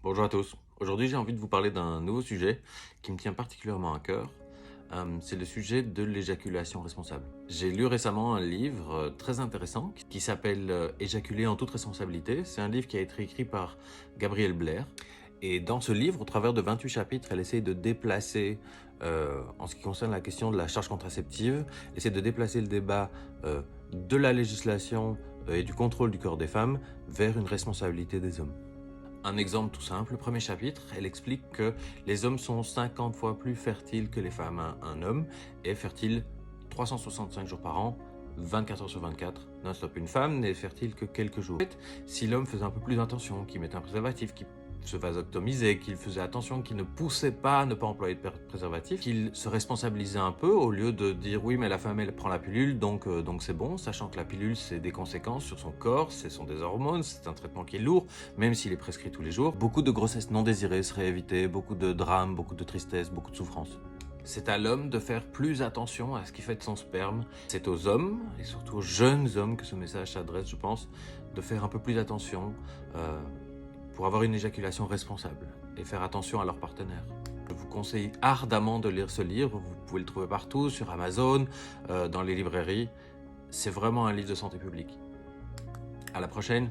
Bonjour à tous. Aujourd'hui, j'ai envie de vous parler d'un nouveau sujet qui me tient particulièrement à cœur. C'est le sujet de l'éjaculation responsable. J'ai lu récemment un livre très intéressant qui s'appelle Éjaculer en toute responsabilité. C'est un livre qui a été écrit par Gabrielle Blair. Et dans ce livre, au travers de 28 chapitres, elle essaie de déplacer, en ce qui concerne la question de la charge contraceptive, elle essaie de déplacer le débat de la législation et du contrôle du corps des femmes vers une responsabilité des hommes. Un exemple tout simple, le premier chapitre, elle explique que les hommes sont 50 fois plus fertiles que les femmes. Un homme est fertile 365 jours par an, 24 heures sur 24, non-stop. Une femme n'est fertile que quelques jours. Si l'homme faisait un peu plus attention, qu'il mettait un préservatif, qu'il se vasectomisait, qu'il faisait attention, qu'il ne poussait pas à ne pas employer de préservatif, qu'il se responsabilisait un peu au lieu de dire oui mais la femme elle prend la pilule donc c'est bon, sachant que la pilule c'est des conséquences sur son corps, ce sont des hormones, c'est un traitement qui est lourd, même s'il est prescrit tous les jours. Beaucoup de grossesses non désirées seraient évitées, beaucoup de drames, beaucoup de tristesse, beaucoup de souffrance. C'est à l'homme de faire plus attention à ce qu'il fait de son sperme. C'est aux hommes, et surtout aux jeunes hommes que ce message s'adresse, je pense, de faire un peu plus attention pour avoir une éjaculation responsable et faire attention à leur partenaire. Je vous conseille ardemment de lire ce livre, vous pouvez le trouver partout, sur Amazon, dans les librairies. C'est vraiment un livre de santé publique. À la prochaine.